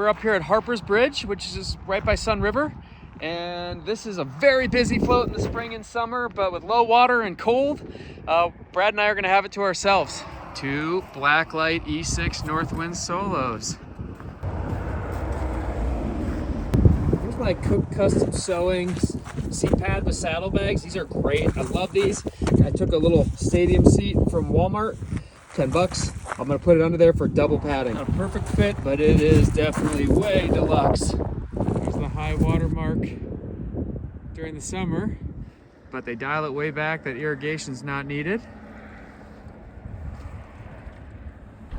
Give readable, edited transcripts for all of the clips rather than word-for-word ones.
We're up here at Harper's Bridge, which is just right by Sun River. And this is a very busy float in the spring and summer, but with low water and cold, Brad and I are gonna have it to ourselves. 2 Blacklight E6 Northwind Solos. Here's my Cook Custom Sewing seat pad with saddlebags. These are great, I love these. I took a little stadium seat from Walmart, 10 bucks. I'm gonna put it under there for double padding. Not a perfect fit, but it is definitely way deluxe. There's the high water mark during the summer, but they dial it way back that irrigation's not needed.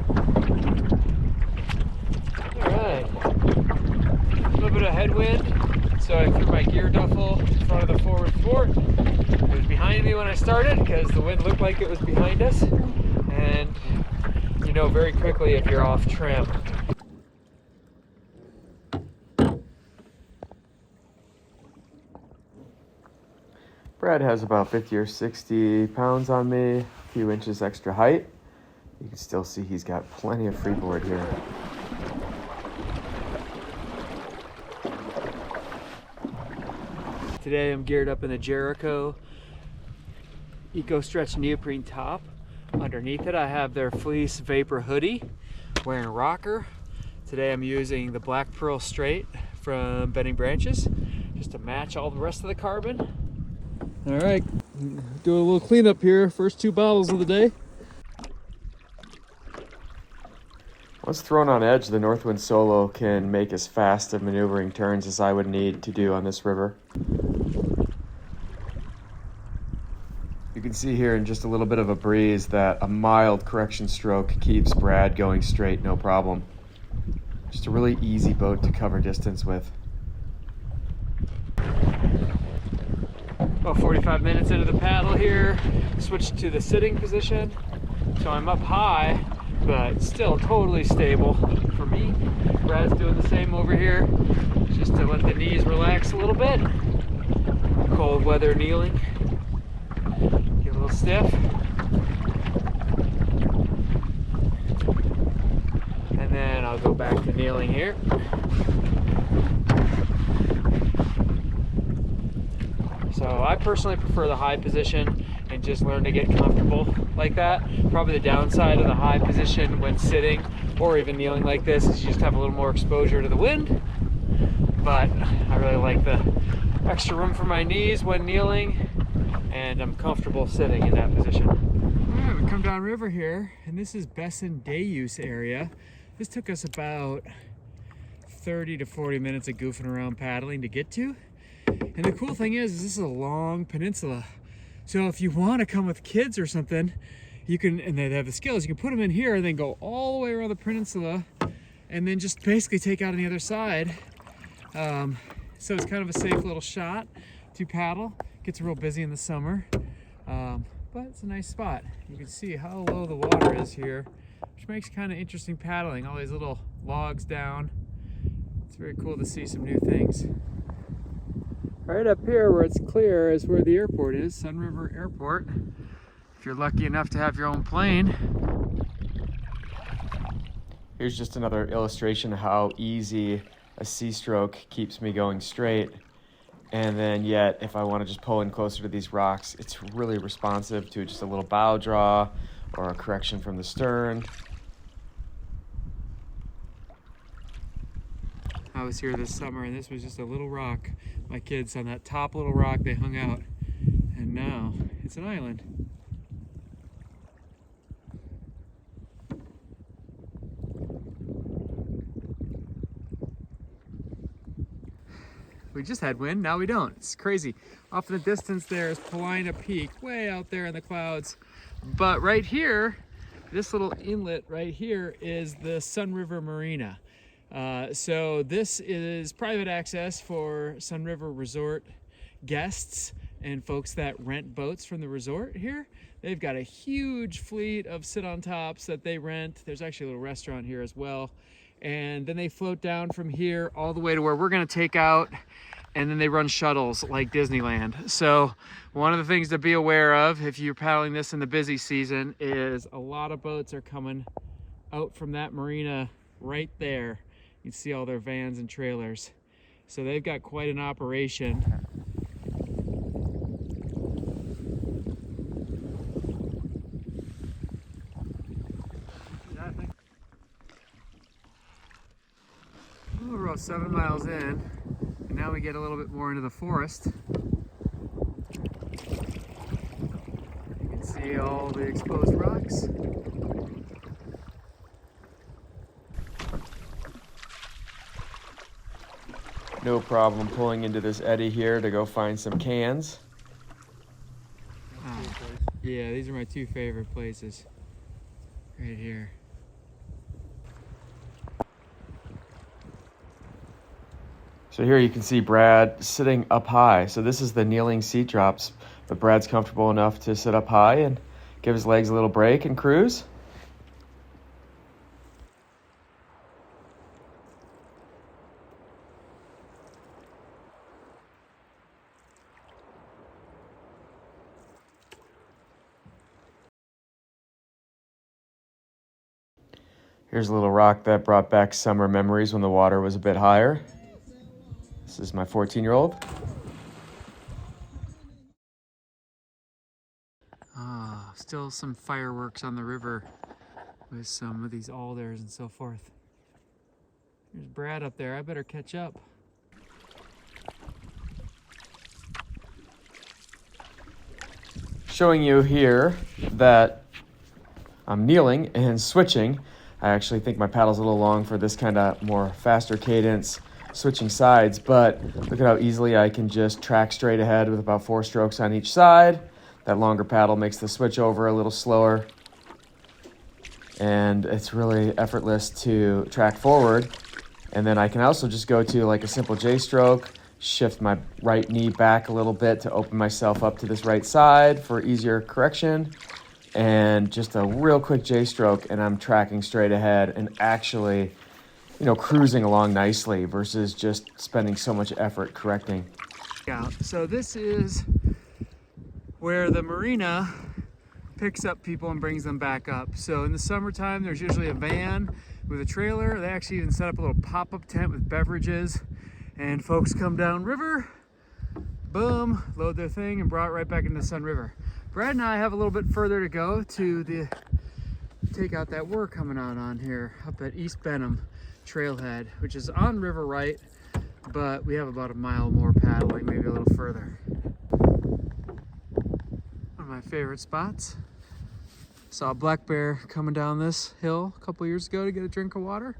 All right, a little bit of headwind, so I threw my gear duffel in front of the forward fort. It was behind me when I started because the wind looked like it was behind us, and you know very quickly if you're off trim. Brad has about 50 or 60 pounds on me, a few inches extra height. You can still see he's got plenty of freeboard here. Today I'm geared up in the Jericho Eco Stretch neoprene top. Underneath it I have their fleece vapor hoodie, wearing a rocker. Today I'm using the Black Pearl Straight from Bending Branches just to match all the rest of the carbon. All right, do a little cleanup here. First 2 bottles of the day. Once thrown on edge, the Northwind Solo can make as fast of maneuvering turns as I would need to do on this river. You can see here in just a little bit of a breeze that a mild correction stroke keeps Brad going straight, no problem. Just a really easy boat to cover distance with. About 45 minutes into the paddle here, switched to the sitting position. So I'm up high, but still totally stable for me. Brad's doing the same over here, just to let the knees relax a little bit. Cold weather kneeling. Get a little stiff. And then I'll go back to kneeling here. So I personally prefer the high position and just learn to get comfortable like that. Probably the downside of the high position when sitting or even kneeling like this is you just have a little more exposure to the wind. But I really like the extra room for my knees when kneeling, and I'm comfortable sitting in that position. All right, we come down river here, and this is Besson Day Use area. This took us about 30 to 40 minutes of goofing around paddling to get to. And the cool thing is this is a long peninsula. So if you want to come with kids or something, you can, and they have the skills, you can put them in here and then go all the way around the peninsula and then just basically take out on the other side. So it's kind of a safe little shot to paddle. Gets real busy in the summer, but it's a nice spot. You can see how low the water is here, which makes kind of interesting paddling. All these little logs down. It's very cool to see some new things. Right up here where it's clear is where the airport is, Sun River Airport. If you're lucky enough to have your own plane. Here's just another illustration of how easy a C-stroke keeps me going straight. And then yet, if I want to just pull in closer to these rocks, it's really responsive to just a little bow draw or a correction from the stern. I was here this summer and this was just a little rock. My kids on that top little rock, they hung out, and now it's an island. We just had wind, now we don't. It's crazy. Off in the distance there is Paulina Peak, way out there in the clouds. But right here, this little inlet right here is the Sun River Marina. So this is private access for Sun River Resort guests and folks that rent boats from the resort here. They've got a huge fleet of sit-on-tops that they rent. There's actually a little restaurant here as well. And then they float down from here all the way to where we're gonna take out, and then they run shuttles like Disneyland. So one of the things to be aware of if you're paddling this in the busy season is a lot of boats are coming out from that marina right there. You can see all their vans and trailers. So they've got quite an operation. We're about 7 miles in, and now we get a little bit more into the forest. You can see all the exposed rocks. No problem pulling into this eddy here to go find some cans. Yeah, these are my two favorite places. Right here. So here you can see Brad sitting up high. So this is the kneeling seat drops, but Brad's comfortable enough to sit up high and give his legs a little break and cruise. Here's a little rock that brought back summer memories when the water was a bit higher. This is my 14-year-old. Still some fireworks on the river with some of these alders and so forth. There's Brad up there. I better catch up. Showing you here that I'm kneeling and switching. I actually think my paddle's a little long for this kind of more faster cadence switching sides, but look at how easily I can just track straight ahead with about 4 strokes on each side. That longer paddle makes the switch over a little slower, and it's really effortless to track forward. And then I can also just go to like a simple J stroke, shift my right knee back a little bit to open myself up to this right side for easier correction, and just a real quick J stroke, and I'm tracking straight ahead and actually, you know, cruising along nicely versus just spending so much effort correcting. So this is where the Marina picks up people and brings them back up. So in the summertime, there's usually a van with a trailer. They actually even set up a little pop-up tent with beverages, and folks come down river, boom, load their thing, and brought it right back into the Sun River. Brad and I have a little bit further to go to the takeout that we're coming on here up at East Benham Trailhead, which is on river right, but we have about a mile more paddling, maybe a little further. One of my favorite spots. Saw a black bear coming down this hill a couple years ago to get a drink of water.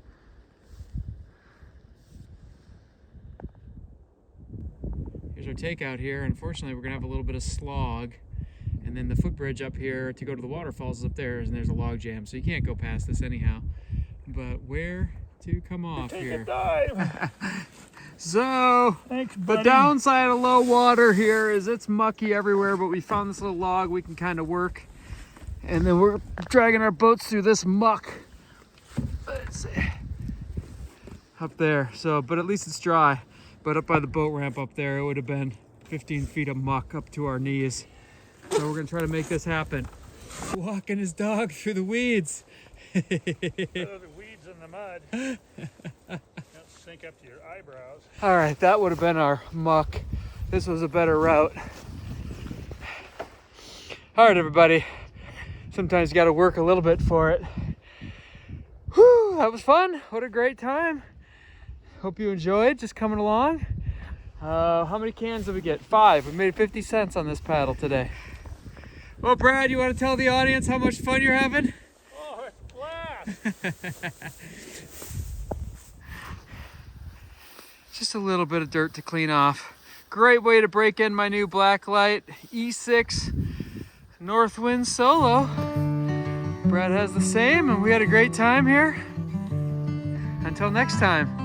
Here's our takeout here. Unfortunately, we're gonna have a little bit of slog, and then the footbridge up here to go to the waterfalls is up there, and there's a log jam, so you can't go past this anyhow. But where to come off here? Take a dive. So, Thanks, the buddy. downside of low water here is it's mucky everywhere, but we found this little log we can kind of work. And then we're dragging our boats through this muck. Let's see. Up there. So, but at least it's dry. But up by the boat ramp up there, it would have been 15 feet of muck up to our knees. So we're gonna try to make this happen. Walking his dog through the weeds. The weeds and the mud. Don't sink up to your eyebrows. All right, that would have been our muck. This was a better route. All right, everybody. Sometimes you got to work a little bit for it. Whew, that was fun. What a great time. Hope you enjoyed just coming along. How many cans did we get? 5. We made 50 cents on this paddle today. Well, Brad, you want to tell the audience how much fun you're having? Oh, it's a blast. Just a little bit of dirt to clean off. Great way to break in my new blacklight E6 Northwind Solo. Brad has the same, and we had a great time here. Until next time.